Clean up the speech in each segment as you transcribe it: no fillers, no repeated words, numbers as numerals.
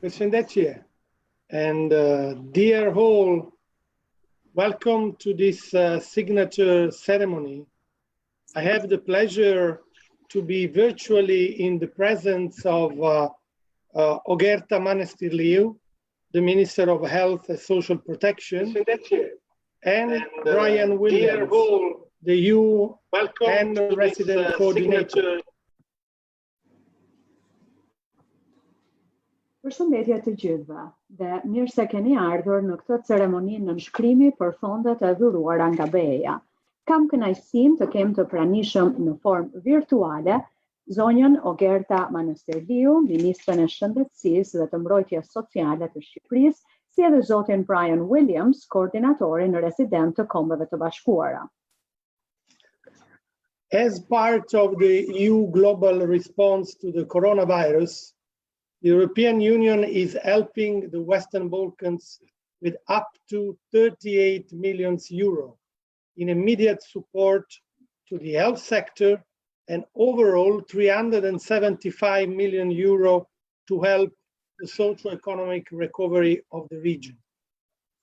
Shëndetësisë, and dear all, welcome to this signature ceremony. I have the pleasure to be virtually in the presence of Ogerta Manastirliu, the Minister of Health and Social Protection, and Brian Williams, the EU and Resident Coordinator. Përshëndetje të gjithëve dhe mirë se keni ardhur në këtë ceremoni nënshkrimi për fondet e dhuruara nga BE-ja. Kam kënaqësinë të kem të pranishëm në formë virtuale zonjën Ogerta Manastirliu, Ministrën e Shëndetësisë dhe të Mbrojtjes Socale të Shqipërisë, si edhe zotin Brian Williams, koordinatorin resident të Kombeve të Bashkuara. As part of the EU global response to the coronavirus, the European Union is helping the Western Balkans with up to 38 million euro in immediate support to the health sector and overall 375 million euro to help the socio-economic recovery of the region.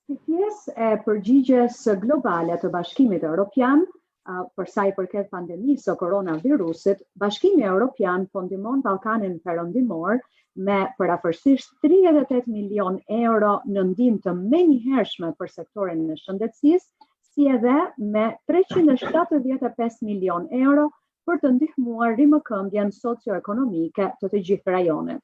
Si pjesë e përgjigjes globale të Bashkimit Europian, për sa i përket pandemisë së koronavirusit, Bashkimi Europian po ndihmon Ballkanin Perëndimor me përafërsisht 38 milion euro në ndihmë të menjëhershme për sektorin e shëndetësisë, si edhe me 375 milion euro për të ndihmuar rimëkëmbjen socio-ekonomike të gjithë rajonet.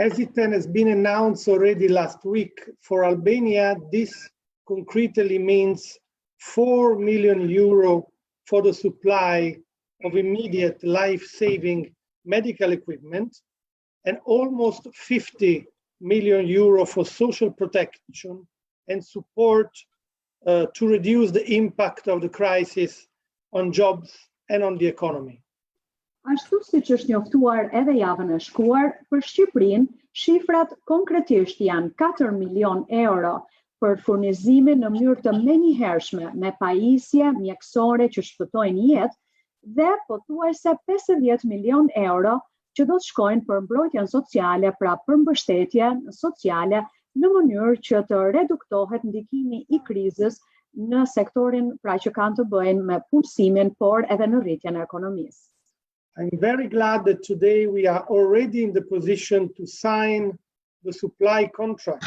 As it has been announced already last week, for Albania, this concretely means 4 million euro for the supply of immediate life-saving medical equipment and almost 50 million euro for social protection and support to reduce the impact of the crisis on jobs and on the economy. Ashtu siç është njoftuar edhe javën e shkuar, për Shqipërinë, shifrat konkretisht janë 4 milion euro për furnizimin në mënyrë të menjëhershme me pajisje mjekësore që shpëtojnë jetë dhe pothuajse 50 milion euro që do të shkojnë për mbrojtjen sociale, pra për mbështetje sociale në mënyrë që të reduktohet ndikimi i krizës në sektorin pra që kanë të bëjnë me punësimin, por edhe në rritjen e ekonomisë. I'm very glad that today we are already in the position to sign the supply contract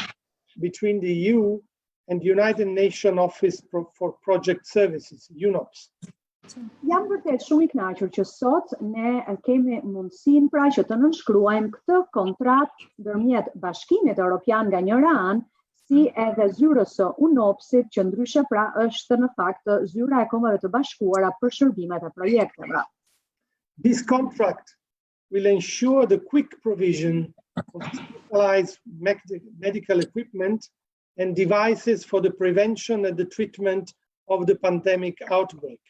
between the EU and the United Nations Office for Project Services, UNOPS. Jam vërtet shumë i kënaqur që sot ne kemi mundësinë pra që të nënshkruajmë këtë kontratë ndërmjet Bashkimit Europian nga njëra anë, si edhe zyrës së UNOPS-it që ndryshe pra është në fakt zyra e Kombeve të Bashkuara për shërbimet e projekteve. This contract will ensure the quick provision of specialized medical equipment and devices for the prevention and the treatment of the pandemic outbreak.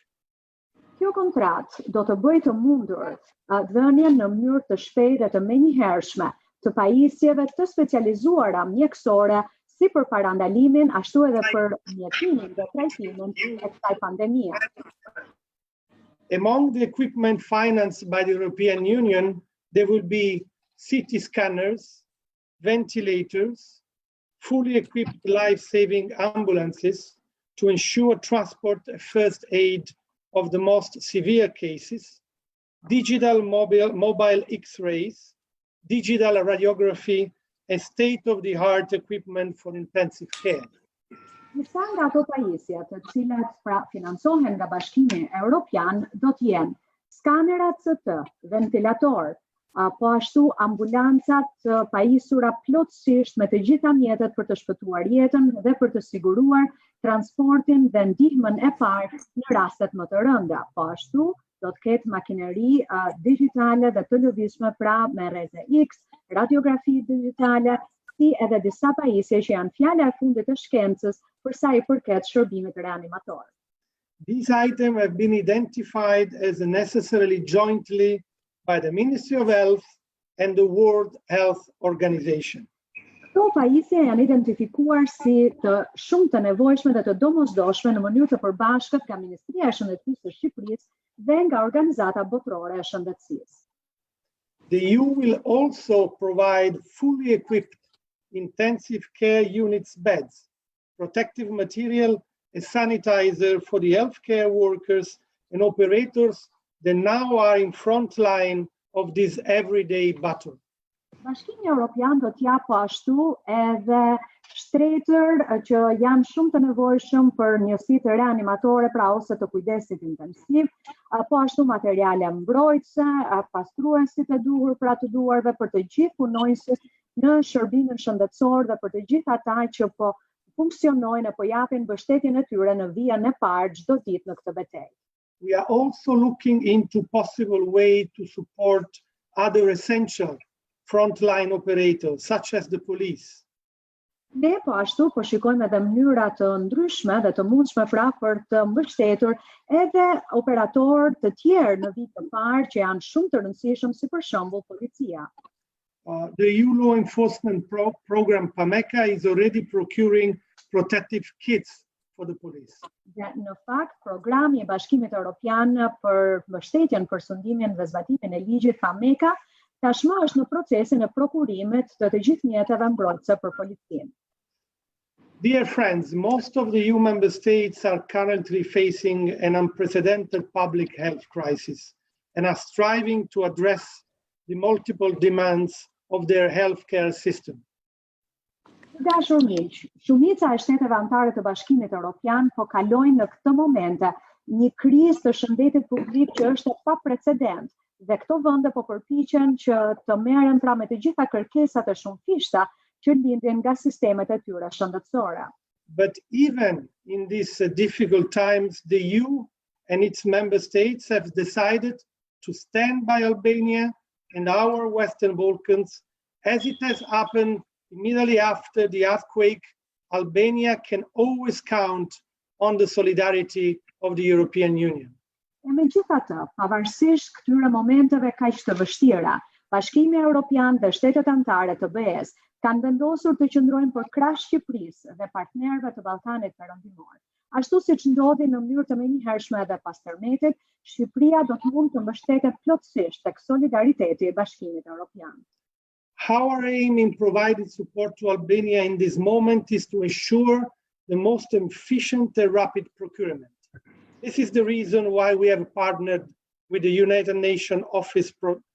Kjo kontratë do të bëjë të mundur dhënien në mënyrë të shpejtë dhe të menjëhershme të pajisjeve të specializuara mjekësore si për parandalimin ashtu edhe për mjekimin dhe trajtimin e kësaj pandemie. Among the equipment financed by the European Union, there will be CT scanners, ventilators, fully equipped life-saving ambulances to ensure transport and first aid of the most severe cases, digital mobile X-rays, digital radiography, and state-of-the-art equipment for intensive care. Disa nga ato pajisje të cilat pra financohen nga Bashkimi Europian do të jenë skanera CT, ventilator, po ashtu ambulancat të pajisura plotësisht me të gjitha mjetet për të shpëtuar jetën dhe për të siguruar transportin dhe ndihmën e parë në rastet më të rënda. Po ashtu do të ketë makineri digjitale dhe të lëvizshme pra me rreze X, radiografi digjitale, si edhe disa pajisje që janë fjala e fundit të shkencës për sa i përket shërbimit reanimator. These items have been identified as necessarily jointly by the Ministry of Health and the World Health Organization. Këto pajisje janë identifikuar si të shumë të nevojshme dhe të domosdoshme në mënyrë të përbashkët nga Ministria e Shëndetësisë së Shqipërisë dhe nga Organizata Botërore e Shëndetësisë. The EU will also provide fully equipped intensive care units beds, protective material, a sanitizer for the healthcare workers and operators that now are in front line of this everyday battle. Bashkimi Europian do t'jap po ashtu edhe shtretër që janë shumë të nevojshëm për njësitë reanimatore, pra ose të kujdesit intensiv, po ashtu materiale mbrojtëse, pastruesit e duhur pra të duarve për të gjithë punonjësit në shërbimin shëndetësor dhe për të gjithë ata që po funksionojnë e po japin mbështetjen e tyre në vijën e parë çdo ditë në këtë betejë. We are also looking into possible way to support other essential frontline operators, such as the police. Ne po ashtu po shikojmë edhe mënyra të ndryshme dhe të mundshme pra për të mbështetur edhe operatorë të tjerë në vit të parë që janë shumë të rëndësishëm, si për shembull policia. The EU law enforcement program PAMECA is already procuring protective kits for the police. Dhe në fakt, programi i Bashkimit Europian për mbështetjen për sundimin dhe zbatimin e ligjit PAMECA tashmë është në procesin e prokurimit të të gjithë mjeteve mbrojtëse për policinë. Dear friends, most of the EU member states are currently facing an unprecedented public health crisis and are striving to address the multiple demands of their healthcare system. Dashur miq, shumica e shteteve anëtare të Bashkimit Europian po kalojnë në këtë momente një krizë të shëndetit publik që është e paprecedent, dhe këto vende po përpiqen që të merren pra me të gjitha kërkesat e shumëfishta që lindin nga sistemet e tyre shëndetësore. But even in these difficult times, the EU and its member states have decided to stand by Albania and our Western Balkans, as it has happened immediately after the earthquake. Albania can always count on the solidarity of the European Union. E megjithatë, pavarësisht këtyre momenteve kaq të vështira, Bashkimi Europian dhe shtetet anëtare të BE-s kanë vendosur të qëndrojnë për krah Shqipërisë dhe partnerëve të Ballkanit Perëndimor. Ashtu siç ndodhi në mënyrë të menjëhershme edhe pas tërmetit, Shqipëria do të mund të mbështetet plotësisht tek solidariteti i Bashkimit Europian. Our aim in providing support to Albania in this moment is to ensure the most efficient and rapid procurement. This is the reason why we have partnered with the United Nations Office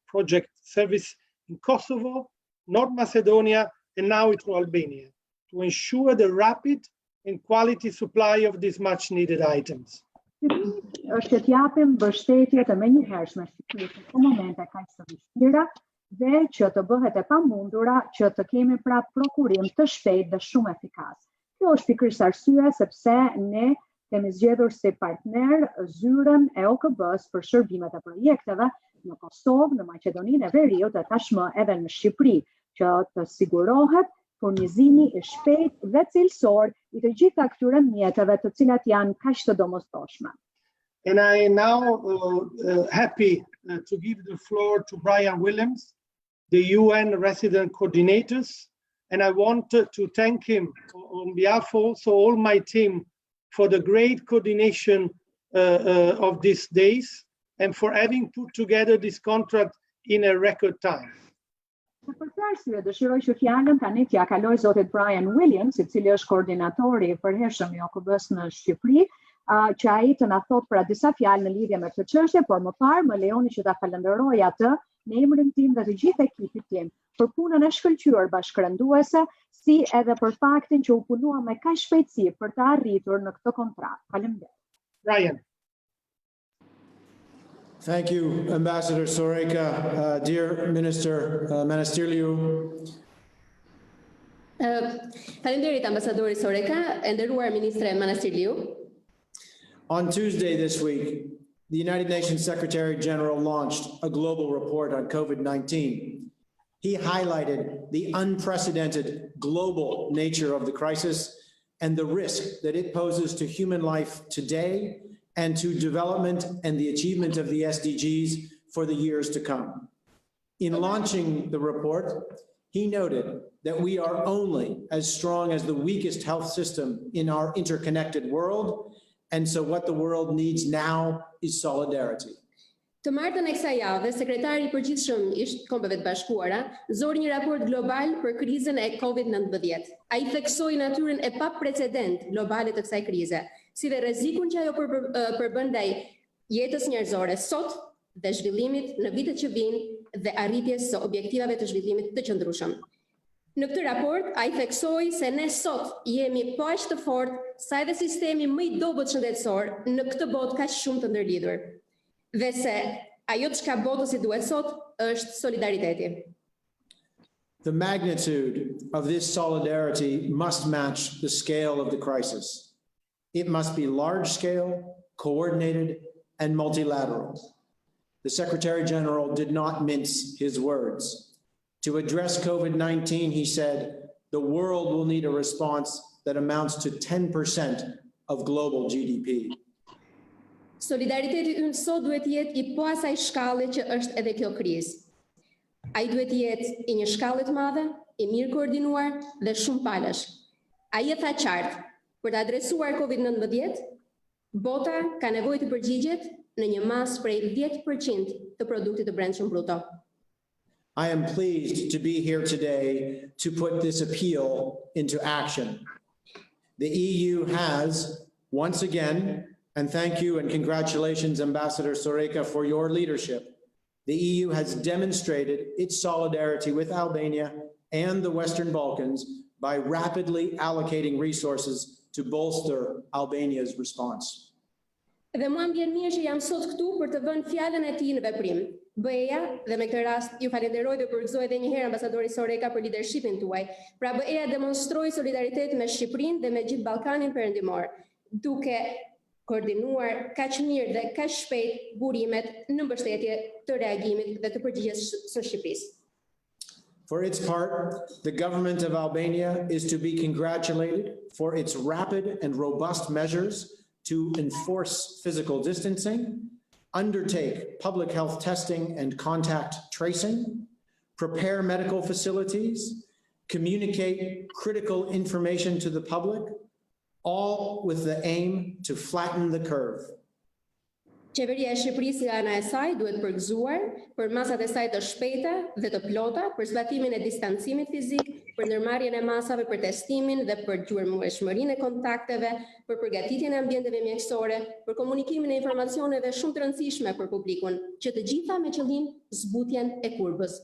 Project Service in Kosovo, North Macedonia, and now to Albania, to ensure the rapid and quality supply of these much needed items. Është të japim mbështetje të menjëhershme Shqipërisë në këto momente kaq të vështira dhe që të bëhet e pamundura që të kemi pra prokurim të shpejtë dhe shumë efikas. Kjo është pikërisht arsye sepse ne kemi zgjedhur si partner zyrën e OKB-s për shërbimet e projekteve në Kosovë, në Maqedoninë e Veriut dhe tashmë edhe në Shqipëri, që të sigurohet furnizimi i shpejtë dhe cilësor i të gjitha këtyre mjeteve të cilat janë kaq të domosdoshme. And I am now happy to give the floor to Brian Williams, the UN resident coordinators, and I want to thank him on behalf of also all my team for the great coordination of these days and for having put together this contract in a record time. Për këtë arsye dëshiroj që fjalën tani t'ia kaloj zotit Brian Williams, i cili është koordinatori i përhershëm i OKB-s në Shqipëri, që ai të na thotë pra disa fjalë në lidhje me këtë çështje, por më parë më lejoni që ta falenderoj atë në emrin tim dhe të gjithë ekipit tim për punën e shkëlqyer bashkërënduese, si edhe për faktin që u punua me kaq shpejtësi për të arritur në këtë kontratë. Faleminderit. Brian. Thank you, Ambassador Soreca. Dear Minister Manastirliu. Faleminderit Ambasadori Soreca, e nderuar Ministre Manastirliu. On Tuesday this week, the United Nations Secretary General launched a global report on COVID-19. He highlighted the unprecedented global nature of the crisis and the risk that it poses to human life today and to development and the achievement of the SDGs for the years to come. In launching the report, he noted that we are only as strong as the weakest health system in our interconnected world, and so what the world needs now is solidarity. Të martën e kësaj jave, sekretari I përgjithshëm I Kombeve të Bashkuara zori një raport global për krizën e COVID-19. Ai theksoi natyrën e paprecedent globale të kësaj krize, si dhe rrezikun që ajo përbën ndaj jetës njerëzore sot dhe zhvillimit në vitet që vijnë dhe arritjes së objektivave të zhvillimit të qëndrueshëm. Në këtë raport, ai theksoi se ne sot jemi po aq të fortë sa edhe sistemi më I dobët shëndetësor në këtë botë kaq shumë të ndërlidhur. Dhe se ajo çka botës I duhet sot është solidariteti. The magnitude of this solidarity must match the scale of the crisis. It must be large-scale, coordinated, and multilateral. The Secretary General did not mince his words. To address COVID-19, he said, the world will need a response that amounts to 10% of global GDP. Solidariteti ynë sot duhet jetë I po asaj shkalle që është edhe kjo krizë. Ai duhet jetë I një shkallë të madhe, I mirë koordinuar dhe shumë palësh. Ai e tha qartë, për të adresuar COVID-19, bota ka nevojë të përgjigjet në një masë prej 10% të produktit të brendshëm bruto. I am pleased to be here today to put this appeal into action. The EU has, once again, and thank you and congratulations, Ambassador Soreca, for your leadership. The EU has demonstrated its solidarity with Albania and the Western Balkans by rapidly allocating resources to bolster Albania's response. Dhe mua m'vjen mirë që jam sot këtu për të vënë fjalën e tij në veprim. BE-ja, dhe me këtë rast ju falenderoj dhe përgëzoj edhe një herë ambasadorin Soreca për leadershipin tuaj. Pra BE-ja demonstroi solidaritet me Shqipërinë dhe me gjithë Ballkanin Perëndimor, duke koordinuar kaq mirë dhe kaq shpejt burimet në mbështetje të reagimit dhe të përgjigjes së Shqipërisë. For its part, the government of Albania is to be congratulated for its rapid and robust measures to enforce physical distancing, undertake public health testing and contact tracing, prepare medical facilities, communicate critical information to the public, all with the aim to flatten the curve. Qeveria e Shqipërisë nga ana e saj duhet përgëzuar për masat e saj të shpejta dhe të plota për zbatimin e distancimit fizik, për ndërmarrjen e masave për testimin dhe për gjurmëshmërinë e kontakteve, për përgatitjen e ambienteve mjekësore, për komunikimin e informacioneve shumë të rëndësishme për publikun, që të gjitha me qëllim zbutjen e kurbës.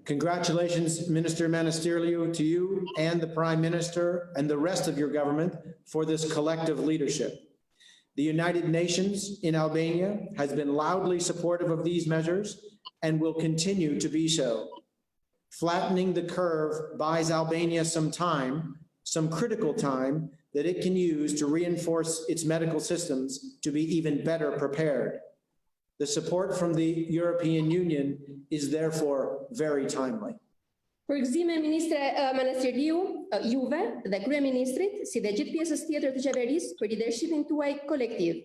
Congratulations, Minister Manastirliu, to you and the Prime Minister and the rest of your government for this collective leadership. The United Nations in Albania has been loudly supportive of these measures and will continue to be so. Flattening the curve buys Albania some time, some critical time, that it can use to reinforce its medical systems to be even better prepared. The support from the European Union is therefore very timely. Përgëzime Ministre Manastirliu, juve dhe Kryeministrit, si dhe gjithë pjesës tjetër të qeverisë për leadershipin tuaj kolektiv.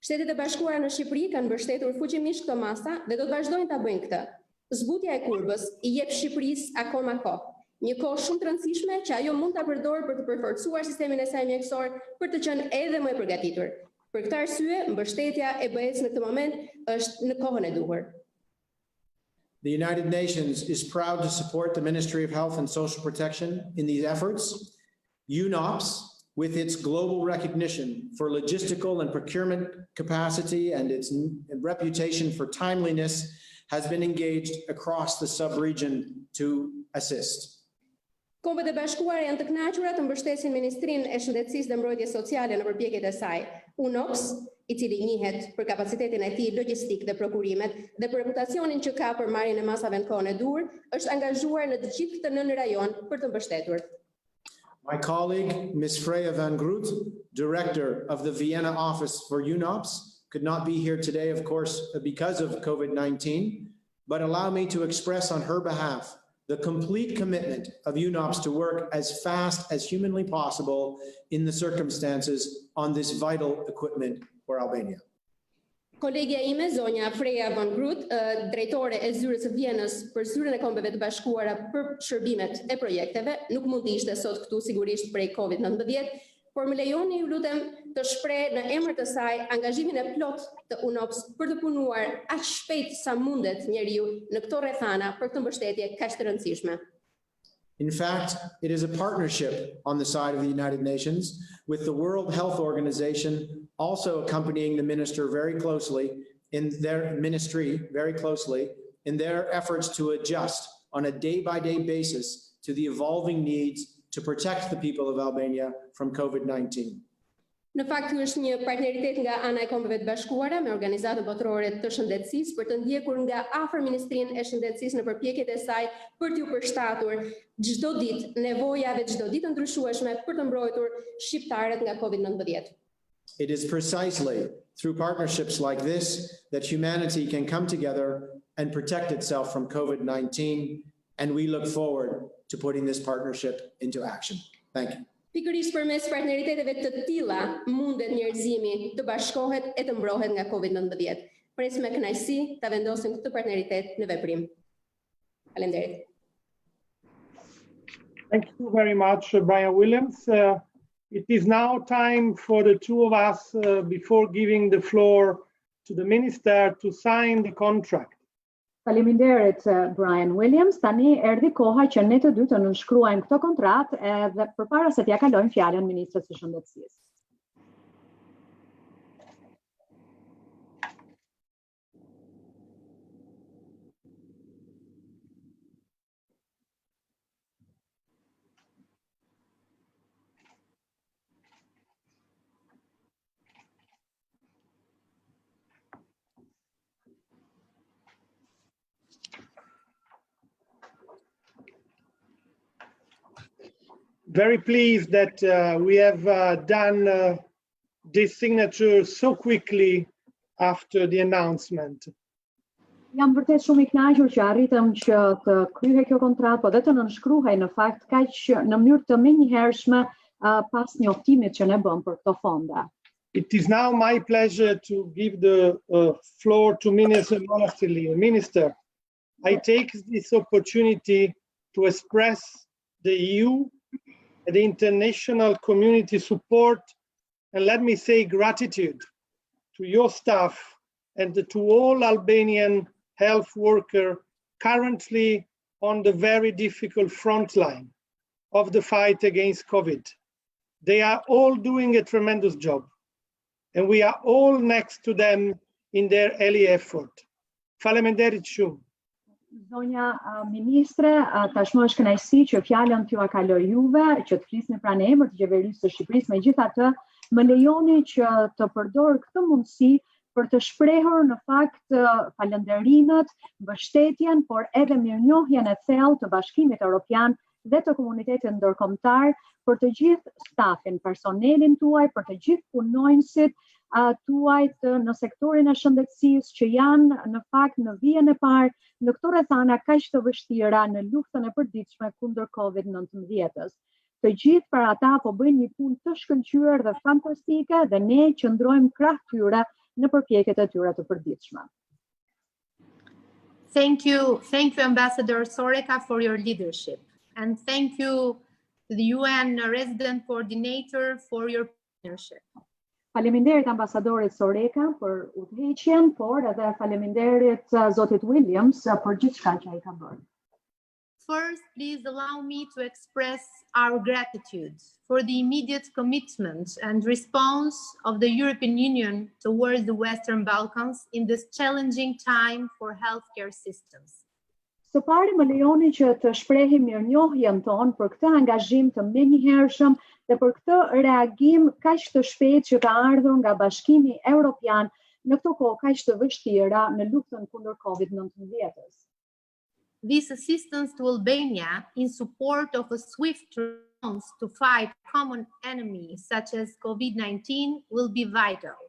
Shtetet e Bashkuara në Shqipëri kanë mbështetur fuqimisht këto masa dhe do të vazhdojnë ta bëjnë këtë. Zbutja e kurbës I jep Shqipërisë akoma kohë. Një kohë shumë të rëndësishme që ajo mund ta përdorë për të përforcuar sistemin e saj mjekësor për të qenë edhe më e përgatitur. Për këtë arsye, mbështetja e BE-s në këtë moment është në kohën e duhur. The United Nations is proud to support the Ministry of Health and Social Protection in these efforts. UNOPS, with its global recognition for logistical and procurement capacity and its reputation for timeliness, has been engaged across the sub-region to assist. Kombet e Bashkuara janë të kënaqura të mbështesin Ministrinë e Shëndetësisë dhe Mbrojtjes Socale në përpjekjet e saj. UNOPS, I cili njihet për kapacitetin e tij logjistik dhe prokurimet dhe për reputacionin që ka për marrjen e masave në kohën e dur, është angazhuar në të gjithë këtë nën rajon për të mbështetur. My colleague, Ms. Freya van Groot, Director of the Vienna Office for UNOPS, could not be here today, of course, because of COVID-19, but allow me to express on her behalf the complete commitment of UNOPS to work as fast as humanly possible in the circumstances on this vital equipment for Albania. Kolegja ime, zonja Freya van Groot, drejtore e zyrës së Vienës për zyrën e Kombeve të Bashkuara për shërbimet e projekteve, nuk mund të ishte sot këtu sigurisht prej COVID-19, por më lejoni ju lutem të shpreh në emër të saj angazhimin e plot të UNOPS për të punuar aq shpejt sa mundet njeriu në këto rrethana për këtë mbështetje kaq të rëndësishme. In fact, it is a partnership on the side of the United Nations, with the World Health Organization also accompanying the minister very closely in their ministry, in their efforts to adjust on a day-by-day basis to the evolving needs to protect the people of Albania from COVID-19. Në fakt, ky është një partneritet nga ana e Kombeve të Bashkuara me organizatën botërore të Shëndetësisë për të ndjekur nga afër Ministrinë e Shëndetësisë në përpjekjet e saj për t'u përshtatur çdo ditë nevojave çdo ditë ndryshueshme për të mbrojtur shqiptarët nga COVID-19. It is precisely through partnerships like this that humanity can come together and protect itself from COVID-19, and we look forward to putting this partnership into action. Thank you. Pikërisht përmes partneriteteve të tilla mundet njerëzimi të bashkohet e të mbrohet nga COVID-19. Presim me kënaqësi ta vendosim këtë partneritet në veprim. Faleminderit. Thank you very much, Brian Williams. It is now time for the two of us, before giving the floor to the minister, to sign the contract. Faleminderit Brian Williams. Tani erdhi koha që ne të dy të nënshkruajmë këtë kontratë edhe përpara se t'ja kalojmë fjalën ministres së Shëndetësisë. Very pleased that we have done this signature so quickly after the announcement. Jam vërtet shumë i kënaqur që arritëm që të kryhej kjo kontratë, po dhe të nënshkruhej në fakt kaq në mënyrë të menjëhershme pas njoftimit që ne bëm për këto fonda. It is now my pleasure to give the floor to Minister Manastirliu. Minister, I take this opportunity to express the EU and the international community support, and let me say gratitude to your staff and to all Albanian health workers currently on the very difficult front line of the fight against COVID. They are all doing a tremendous job, and we are all next to them in their early effort. Faleminderit shumë. Zonja Ministre, tashmë është kënaqësi që fjalën t'ju kaloj juve, që të flisni pranë emrit të Qeverisë së Shqipërisë. Megjithatë, më lejoni që të përdor këtë mundësi për të shprehur në fakt falënderimet, mbështetjen, por edhe mirënjohjen e thellë të Bashkimit Europian dhe të komunitetit ndërkombëtar për të gjithë stafin, personelin tuaj, për të gjithë punonjësit tuajt në sektorin e shëndetësisë që janë në fakt në vijën e parë në këto rrethana kaq të vështira në luftën e përditshme kundër COVID-19-s. Të gjithë për ata po bëjnë një punë të shkëlqyer dhe fantastike dhe ne qëndrojmë krah tyre në përpjekjet e tyre të përditshme. Thank you, Ambassador Soreca, for your leadership, and thank you to the UN Resident Coordinator for your partnership. Faleminderit ambasadorit Soreca për udhëheqjen, por edhe faleminderit zotit Williams për gjithçka që ai ka bërë. First, please allow me to express our gratitude for the immediate commitment and response of the European Union towards the Western Balkans in this challenging time for healthcare systems. Së pari më lejoni që të shprehim mirënjohjen tonë për këtë angazhim të menjëhershëm dhe për këtë reagim kaq të shpejtë që ka ardhur nga Bashkimi Europian në këto kohë kaq të vështira në luftën kundër COVID-19-s. This assistance to Albania in support of a swift response to fight common enemies such as COVID-19 will be vital.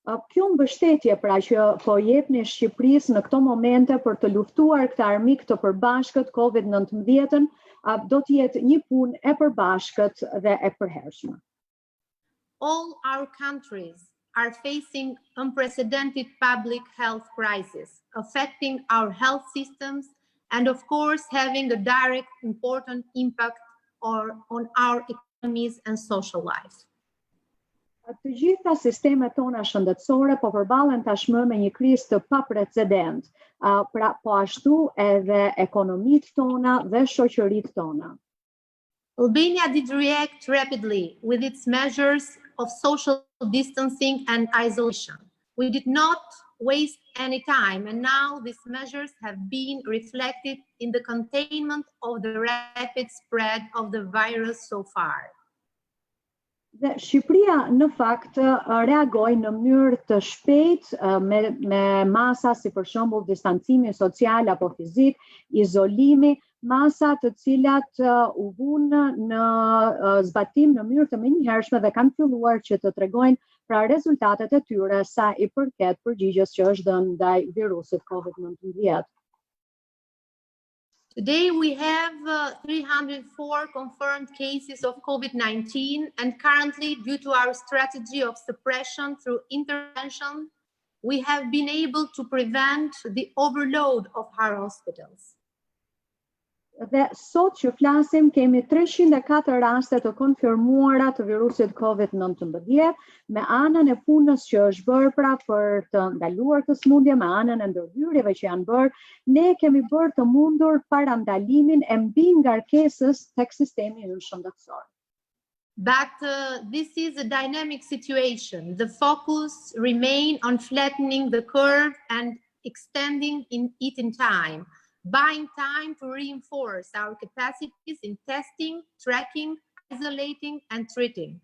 Kjo mbështetje pra që po jepni Shqipërisë në këto momente për të luftuar këtë armik të përbashkët COVID-19 do të jetë një punë e përbashkët dhe e përhershme. All our countries are facing unprecedented public health crisis, affecting our health systems and of course having a direct important impact on our economies and social life. Të gjitha sistemet tona shëndetësore po përballen tashmë me një krizë të paprecedent, pra po ashtu edhe ekonomitë tona dhe shoqëritë tona. Albania did react rapidly with its measures of social distancing and isolation. We did not waste any time, and now these measures have been reflected in the containment of the rapid spread of the virus so far. Dhe Shqipëria në fakt reagoi në mënyrë të shpejtë me masa si për shembull distancimi social apo fizik, izolimi, masa të cilat u vunë në zbatim në mënyrë të menjëhershme dhe kanë filluar që të tregojnë pra rezultatet e tyre sa i përket përgjigjes që është dhënë ndaj virusit COVID-19. Today we have 304 confirmed cases of COVID-19, and currently, due to our strategy of suppression through intervention, we have been able to prevent the overload of our hospitals. Dhe sot që flasim kemi 304 raste të konfirmuara të virusit COVID-19 me anën e punës që është bërë pra për të ndaluar këtë sëmundje, me anën e ndërhyrjeve që janë bërë, ne kemi bërë të mundur parandalimin e mbi ngarkesës tek sistemi ynë shëndetësor. But this is a dynamic situation. The focus remains on flattening the curve and extending it in time, buying time to reinforce our capacities in testing, tracking, isolating, and treating.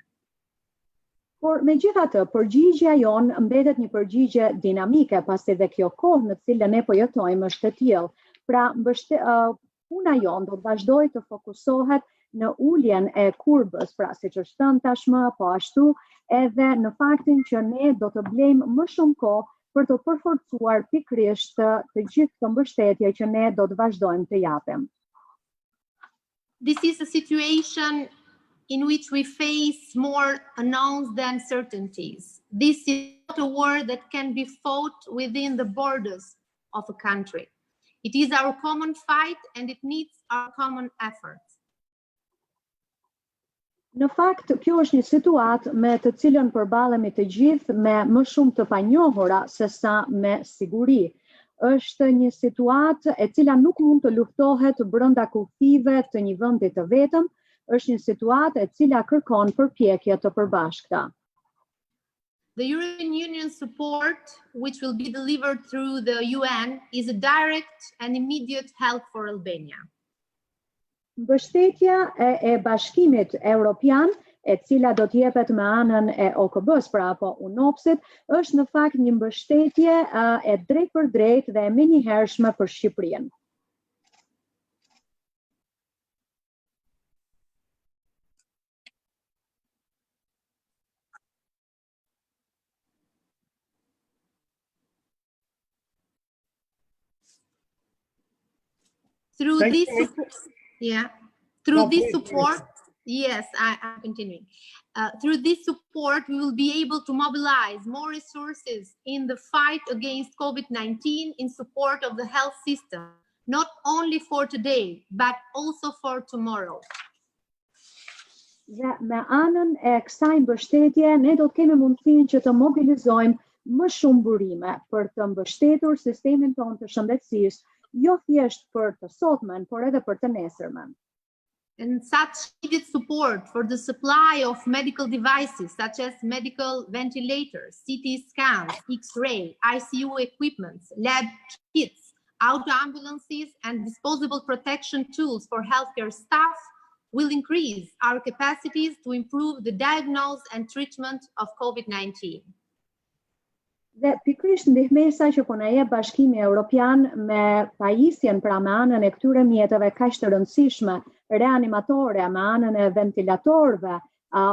Por megjithatë, përgjigjja jonë mbetet një përgjigje dinamike, pasi dhe kjo kohë në cilën ne po jetojmë është e tillë. Pra, puna jonë do të vazhdojë të fokusohet në uljen e kurbës, pra siç është thënë tashmë, po ashtu edhe në faktin që ne do të blejmë më shumë kohë për të përforcuar pikërisht të gjithë këtë mbështetje që ne do të vazhdojmë të japim. This is a situation in which we face more unknowns than certainties. This is not a war that can be fought within the borders of a country. It is our common fight and it needs our common efforts. Në fakt, kjo është një situatë me të cilën përballemi të gjithë me më shumë të panjohura se sa me siguri. Është një situatë e cila nuk mund të luftohet brenda kufive të një vendi të vetëm, është një situatë e cila kërkon përpjekje të përbashkëta. The European Union support, which will be delivered through the UN, is a direct and immediate help for Albania. Mbështetja e Bashkimit Europian, e cila do të jepet me anën e OKB-s, pra apo UNOPS-it, është në fakt një mbështetje e drejtë për drejtë dhe e menjëhershme për Shqipërinë. Through this support, yes, I'm continuing. Through this support, we will be able to mobilize more resources in the fight against COVID-19 in support of the health system, not only for today, but also for tomorrow. Dhe me anën e kësaj mbështetje, ne do të kemi mundësinë që të mobilizojmë më shumë burime për të mbështetur sistemin tonë të shëndetësisë, jo thjesht për të sotmen, por edhe për të nesërmen. And such needed support for the supply of medical devices such as medical ventilators, CT scans, X-ray, ICU equipments, lab kits, auto ambulances, and disposable protection tools for healthcare staff will increase our capacities to improve the diagnosis and treatment of COVID-19. Dhe pikërisht ndihmesa që po na jep Bashkimi Europian me pajisjen pra me anën e këtyre mjeteve kaq të rëndësishme, reanimatore, me anën e ventilatorëve,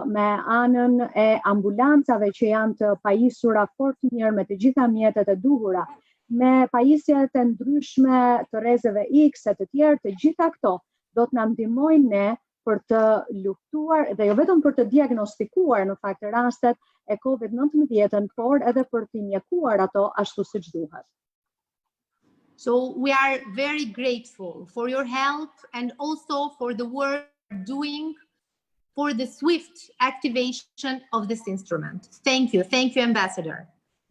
me anën e ambulancave që janë të pajisura fort mirë me të gjitha mjetet e duhura, me pajisjet e ndryshme të rrezeve X e të tjerë, të gjitha këto do të na ndihmojnë ne për të luftuar dhe jo vetëm për të diagnostikuar në fakt rastet e COVID-19, por edhe për të injekuar ato ashtu siç duhet. So we are very grateful for your help and also for the work you're doing for the swift activation of this instrument. Thank you, Ambassador.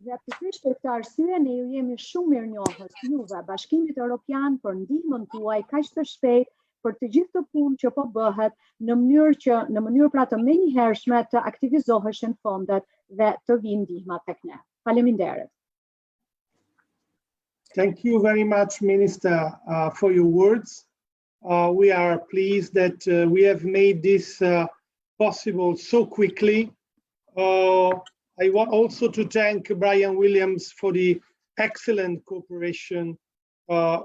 Dhe pikërisht për këtë arsye ne ju jemi shumë mirënjohës juve, Bashkimit Europian, për ndihmën tuaj kaq të shpejtë për të gjithë të punë që po bëhet në mënyrë pra të menjëhershme të aktivizoheshin fondet dhe të vinë ndihma tek ne. Faleminderit. Thank you very much, Minister, for your words. We are pleased that we have made this possible so quickly. I want also to thank Brian Williams for the excellent cooperation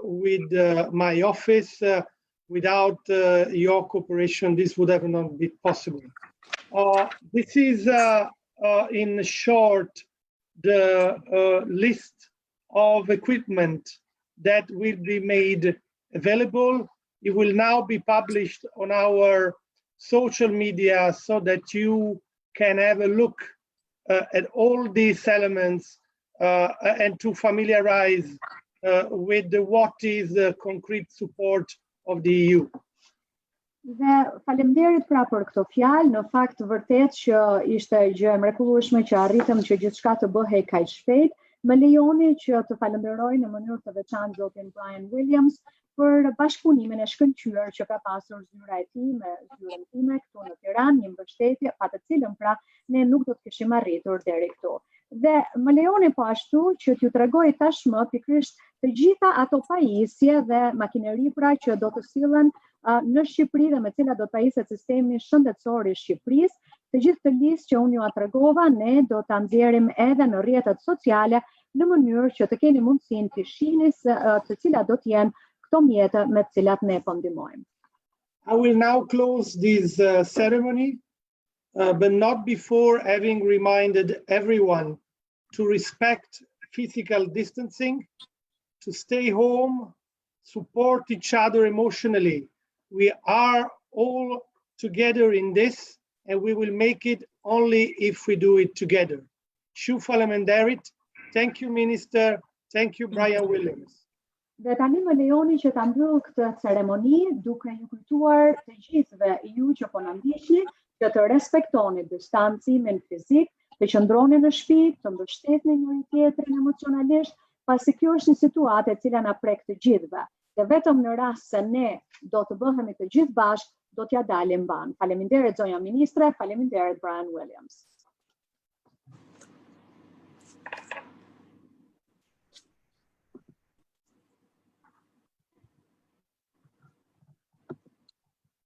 with my office. Without your cooperation, this would have not been possible. This is, in short, the list of equipment that will be made available. It will now be published on our social media so that you can have a look at all these elements and to familiarize with what is the concrete support of the EU. Dhe faleminderit pra për këto fjalë, në fakt vërtet që ishte gjë e mrekullueshme që arritëm që gjithçka të bëhej kaq shpejt. Më lejoni që të falenderoj në mënyrë të veçantë zotin Brian Williams për bashkëpunimin e shkëlqyer që ka pasur zyra e tij me zyrën time këtu në Tiranë, një mbështetje pa të cilën pra ne nuk do të kishim arritur deri këtu. Dhe më lejoni po ashtu që t'ju tregoj tashmë pikërisht të gjitha ato pajisje dhe makineri pra që do të sillen në Shqipëri dhe me cilat do të pajiset sistemi shëndetësor i Shqipërisë. Të gjithë të listë që unë ju tregova, ne do ta nxjerrim edhe në rrjetet sociale në mënyrë që të keni mundësinë të shihni të cilat do të jenë këto mjete me të cilat ne po ndihmojmë. I will now close this ceremony, but not before having reminded everyone to respect physical distancing, to stay home, support each other emotionally. We are all together in this, and we will make it only if we do it together. Shumë faleminderit. Thank you, Minister. Thank you, Brian Williams. Dhe tani më lejoni që ta mbyll këtë ceremoni duke ju kujtuar të gjithëve ju që po na ndiqni që të respektoni distancimin fizik, të qëndroni në shtëpi, të mbështetni njëri tjetrin emocionalisht, pasi kjo është një situatë e cila na prek të gjithëve. Dhe vetëm në rast se ne do të bëhemi të gjithë bashkë, do t'ja dalim ban. Faleminderit zonja ministre, faleminderit Brian Williams.